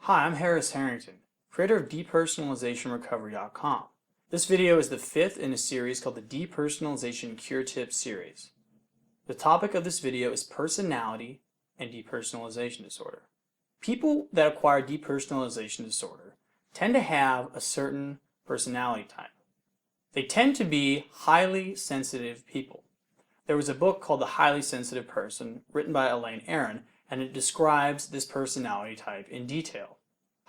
Hi, I'm Harrington, creator of Depersonalizationrecovery.com. This video is the fifth in a series called the Depersonalization Cure Tips series. The topic of this video is personality and depersonalization disorder. People that acquire depersonalization disorder tend to have a certain personality type. They tend to be highly sensitive people. There was a book called The Highly Sensitive Person written by Elaine Aron, and it describes this personality type in detail.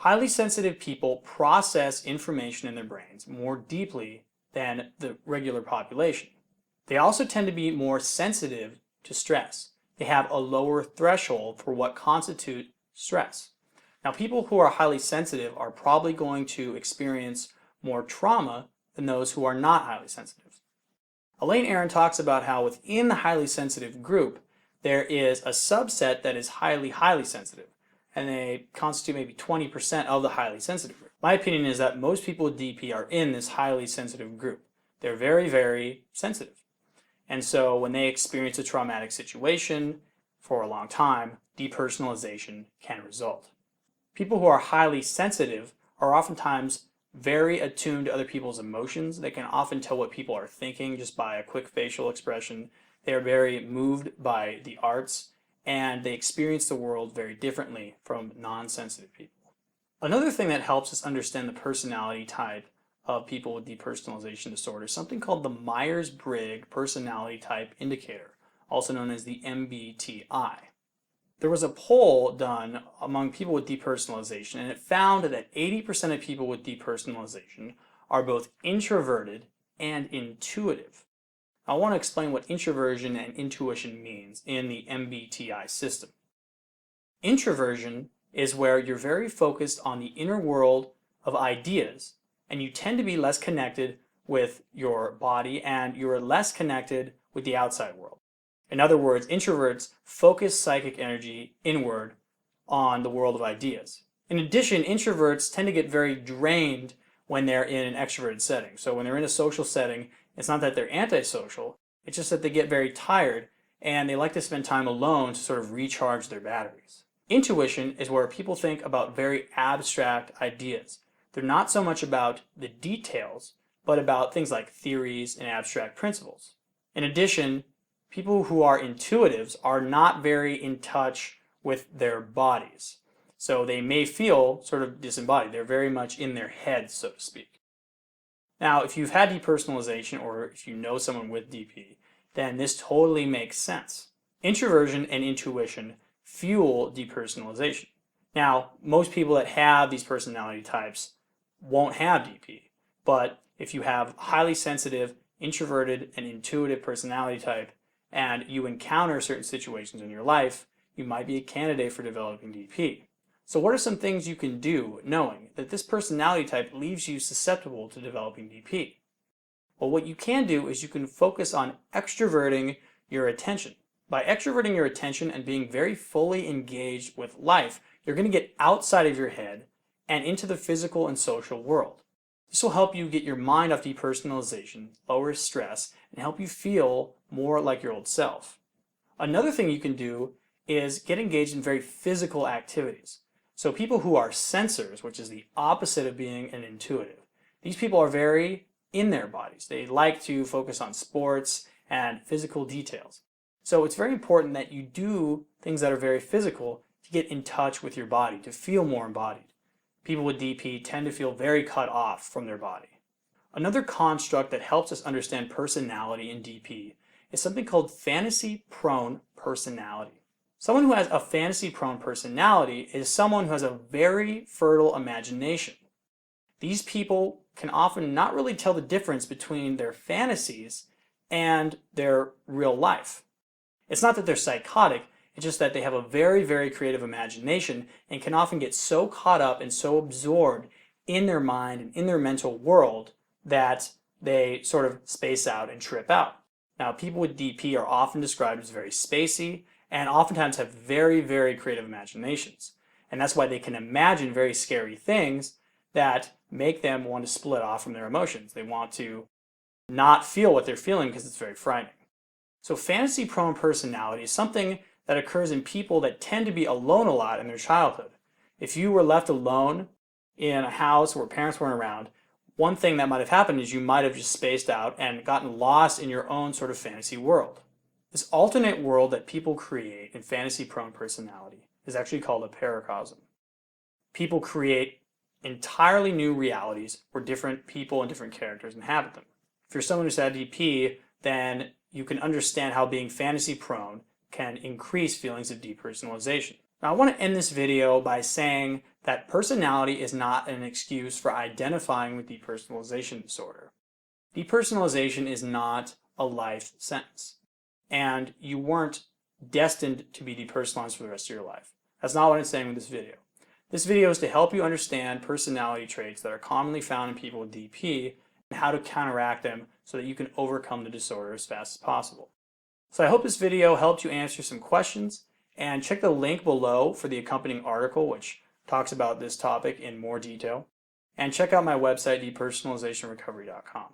Highly sensitive people process information in their brains more deeply than the regular population. They also tend to be more sensitive to stress. They have a lower threshold for what constitutes stress. Now, people who are highly sensitive are probably going to experience more trauma than those who are not highly sensitive. Elaine Aron talks about how within the highly sensitive group, there is a subset that is highly sensitive, and they constitute maybe 20% of the highly sensitive group. My opinion is that most people with DP are in this highly sensitive group. They're very sensitive. And so when they experience a traumatic situation for a long time, depersonalization can result. People who are highly sensitive are oftentimes very attuned to other people's emotions. They can often tell what people are thinking just by a quick facial expression. They are very moved by the arts, and they experience the world very differently from non-sensitive people. Another thing that helps us understand the personality type of people with depersonalization disorder is something called the Myers-Briggs Personality Type Indicator, also known as the MBTI. There was a poll done among people with depersonalization, and it found that 80% of people with depersonalization are both introverted and intuitive. I want to explain what introversion and intuition means in the MBTI system. Introversion is where you're very focused on the inner world of ideas, and you tend to be less connected with your body, and you're less connected with the outside world. In other words, introverts focus psychic energy inward on the world of ideas. In addition, introverts tend to get very drained when they're in an extroverted setting. So when they're in a social setting, it's not that they're antisocial, it's just that they get very tired and they like to spend time alone to sort of recharge their batteries. Intuition is where people think about very abstract ideas. They're not so much about the details, but about things like theories and abstract principles. In addition, people who are intuitives are not very in touch with their bodies. So they may feel sort of disembodied. They're very much in their heads, so to speak. Now, if you've had depersonalization or if you know someone with DP, then this totally makes sense. Introversion and intuition fuel depersonalization. Now, most people that have these personality types won't have DP, but if you have highly sensitive, introverted, and intuitive personality type, and you encounter certain situations in your life, you might be a candidate for developing DP. So what are some things you can do knowing that this personality type leaves you susceptible to developing DP? Well, what you can do is you can focus on extroverting your attention. By extroverting your attention and being very fully engaged with life, you're going to get outside of your head and into the physical and social world. This will help you get your mind off depersonalization, lower stress, and help you feel more like your old self. Another thing you can do is get engaged in very physical activities. So people who are sensors, which is the opposite of being an intuitive, these people are very in their bodies. They like to focus on sports and physical details. So it's very important that you do things that are very physical to get in touch with your body, to feel more embodied. People with DP tend to feel very cut off from their body. Another construct that helps us understand personality in DP is something called fantasy-prone personality. Someone who has a fantasy-prone personality is someone who has a very fertile imagination. These people can often not really tell the difference between their fantasies and their real life. It's not that they're psychotic, it's just that they have a very creative imagination and can often get so caught up and so absorbed in their mind and in their mental world that they sort of space out and trip out. Now, people with DP are often described as very spacey and oftentimes have very creative imaginations. And that's why they can imagine very scary things that make them want to split off from their emotions. They want to not feel what they're feeling because it's very frightening. So fantasy-prone personality is something that occurs in people that tend to be alone a lot in their childhood. If you were left alone in a house where parents weren't around, one thing that might have happened is you might have just spaced out and gotten lost in your own sort of fantasy world. This alternate world that people create in fantasy-prone personality is actually called a paracosm. People create entirely new realities where different people and different characters inhabit them. If you're someone who's had DP, then you can understand how being fantasy-prone can increase feelings of depersonalization. Now, I want to end this video by saying that personality is not an excuse for identifying with depersonalization disorder. Depersonalization is not a life sentence, and you weren't destined to be depersonalized for the rest of your life. That's not what I'm saying with this video. This video is to help you understand personality traits that are commonly found in people with DP and how to counteract them so that you can overcome the disorder as fast as possible. So I hope this video helped you answer some questions, and check the link below for the accompanying article which talks about this topic in more detail, and check out my website depersonalizationrecovery.com.